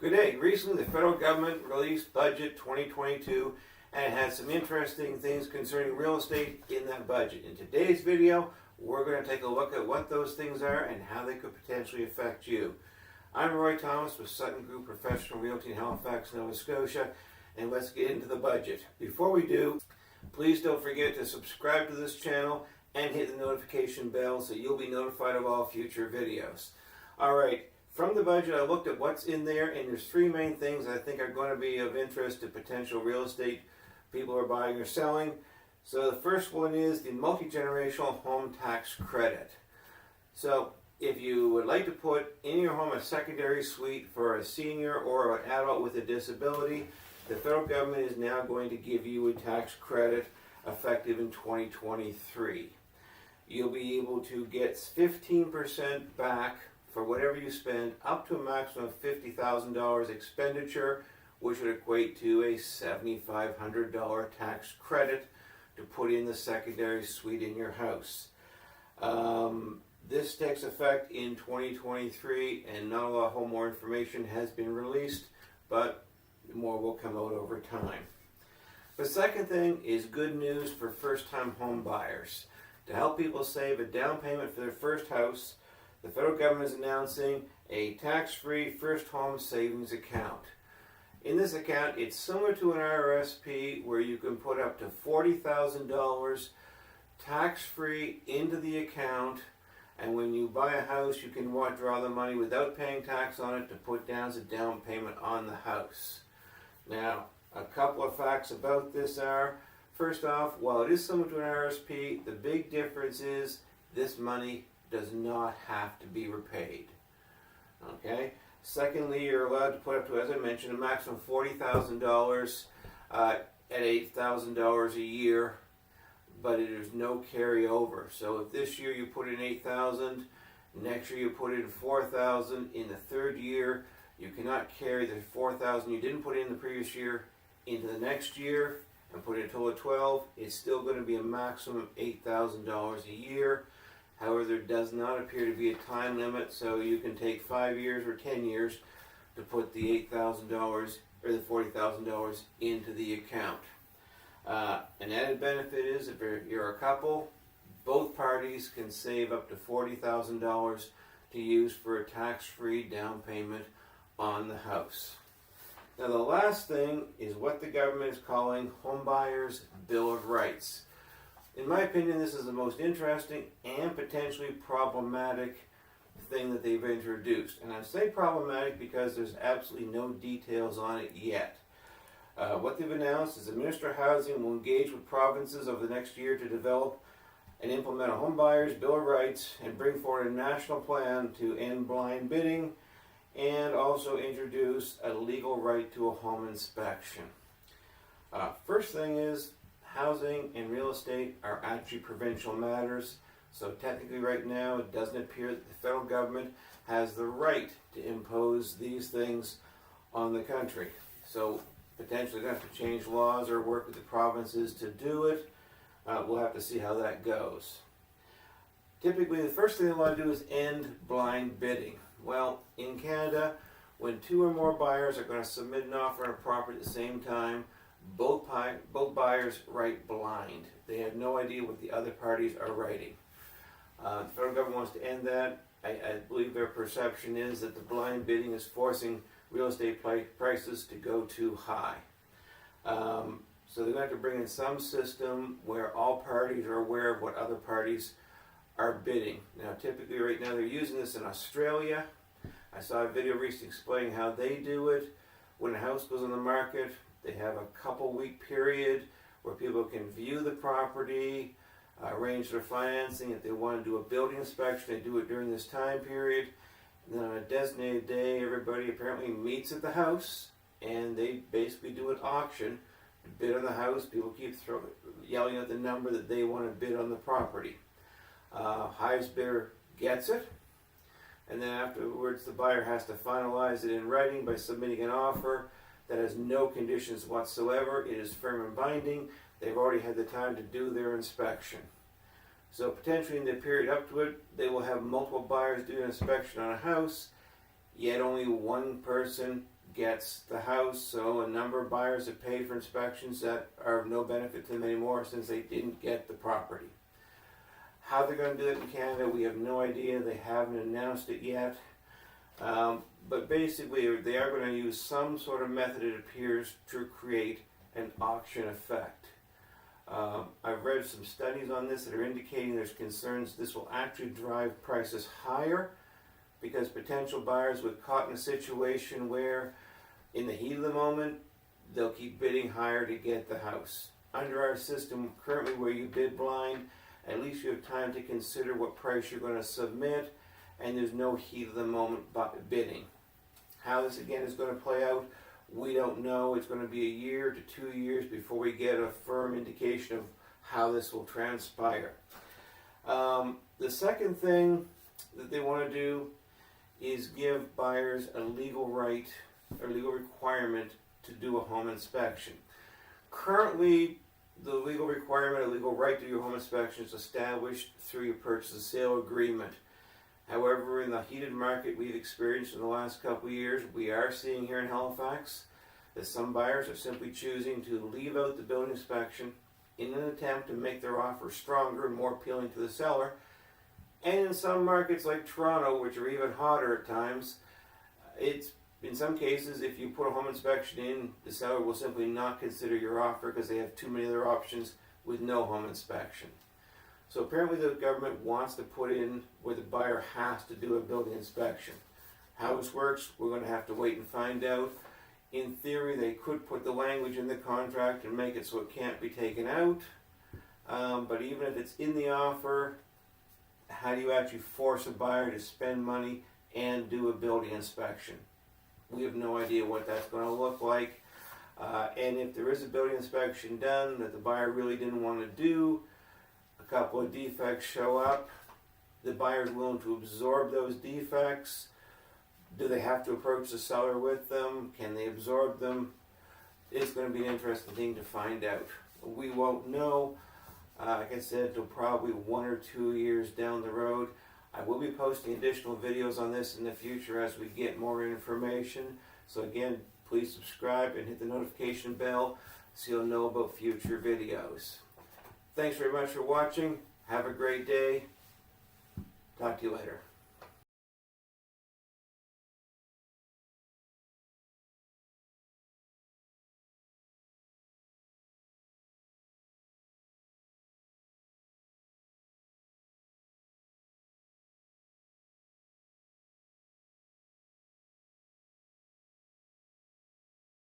Good day. Recently, the federal government released Budget 2022 and it had some interesting things concerning real estate in that budget. In today's video, we're going to take a look at what those things are and how they could potentially affect you. I'm Roy Thomas with Sutton Group Professional Realty in Halifax, Nova Scotia, and let's get into the budget. Before we do, please don't forget to subscribe to this channel and hit the notification bell so you'll be notified of all future videos. Alright, from the budget I looked at what's in there, and there's three main things I think are going to be of interest to potential real estate people who are buying or selling. So the first one is the multi-generational home tax credit. So if you would like to put in your home a secondary suite for a senior or an adult with a disability, the federal government is now going to give you a tax credit effective in 2023. You'll be able to get 15% back for whatever you spend up to a maximum of $50,000 expenditure, which would equate to a $7,500 tax credit to put in the secondary suite in your house. This takes effect in 2023, and not a lot of more information has been released, but more will come out over time. The second thing is good news for first-time home buyers. To help people save a down payment for their first house, the federal government is announcing a tax-free first home savings account. In this account, it's similar to an RRSP where you can put up to $40,000 tax-free into the account, and when you buy a house, you can draw the money without paying tax on it to put down as a down payment on the house. Now, a couple of facts about this are, first off, while it is similar to an RRSP, the big difference is this money does not have to be repaid. Okay? Secondly, you're allowed to put up to, as I mentioned, a maximum of $40,000 at $8,000 a year, but there's no carryover. So if this year you put in $8,000, next year you put in $4,000, in the third year you cannot carry the $4,000 you didn't put in the previous year into the next year and put in a total of $12,000. It's still going to be a maximum of $8,000 a year. However, there does not appear to be a time limit, so you can take 5 years or 10 years to put the $8,000 or the $40,000 into the account. An added benefit is if you're a couple, both parties can save up to $40,000 to use for a tax-free down payment on the house. Now the last thing is what the government is calling Homebuyers Bill of Rights. In my opinion, this is the most interesting and potentially problematic thing that they've introduced. And I say problematic because there's absolutely no details on it yet. What they've announced is the Minister of Housing will engage with provinces over the next year to develop and implement a Homebuyers Bill of Rights and bring forward a national plan to end blind bidding and also introduce a legal right to a home inspection. First thing is, housing and real estate are actually provincial matters, so technically right now it doesn't appear that the federal government has the right to impose these things on the country. So potentially they have to change laws or work with the provinces to do it. We'll have to see how that goes. Typically the first thing they want to do is end blind bidding. Well, in Canada, when two or more buyers are going to submit an offer on a property at the same time, both buyers write blind. They have no idea what the other parties are writing. The federal government wants to end that. I believe their perception is that the blind bidding is forcing real estate prices to go too high. So they're going to have to bring in some system where all parties are aware of what other parties are bidding. Now typically right now they're using this in Australia. I saw a video recently explaining how they do it. When a house goes on the market, they have a couple-week period where people can view the property, arrange their financing. If they want to do a building inspection, they do it during this time period. And then on a designated day, everybody apparently meets at the house, and they basically do an auction to bid on the house. People keep yelling at the number that they want to bid on the property. Highest bidder gets it, and then afterwards the buyer has to finalize it in writing by submitting an offer that has no conditions whatsoever. It is firm and binding. They've already had the time to do their inspection. So potentially in the period up to it, they will have multiple buyers do an inspection on a house, yet only one person gets the house. So a number of buyers have paid for inspections that are of no benefit to them anymore since they didn't get the property. How they're going to do it in Canada, we have no idea. They haven't announced it yet. But basically, they are going to use some sort of method, it appears, to create an auction effect. I've read some studies on this that are indicating there's concerns this will actually drive prices higher because potential buyers will be caught in a situation where in the heat of the moment they'll keep bidding higher to get the house. Under our system currently where you bid blind, at least you have time to consider what price you're going to submit, and there's no heat of the moment bidding. How this again is going to play out, we don't know. It's going to be a year to 2 years before we get a firm indication of how this will transpire. The second thing that they want to do is give buyers a legal right or legal requirement to do a home inspection. Currently, the legal requirement, a legal right to do your home inspection is established through your purchase and sale agreement. However, in the heated market we've experienced in the last couple of years, we are seeing here in Halifax that some buyers are simply choosing to leave out the building inspection in an attempt to make their offer stronger and more appealing to the seller. And in some markets like Toronto, which are even hotter at times, it's in some cases, if you put a home inspection in, the seller will simply not consider your offer because they have too many other options with no home inspection. So apparently the government wants to put in where the buyer has to do a building inspection. How this works, we're going to have to wait and find out. In theory, they could put the language in the contract and make it so it can't be taken out. But even if it's in the offer, how do you actually force a buyer to spend money and do a building inspection? We have no idea what that's going to look like. And if there is a building inspection done that the buyer really didn't want to do, a couple of defects show up, the buyer is willing to absorb those defects. Do they have to approach the seller with them? Can they absorb them? It's going to be an interesting thing to find out. We won't know, like I said, until probably 1 or 2 years down the road. I will be posting additional videos on this in the future as we get more information. So again, please subscribe and hit the notification bell so you'll know about future videos. Thanks very much for watching. Have a great day. Talk to you later.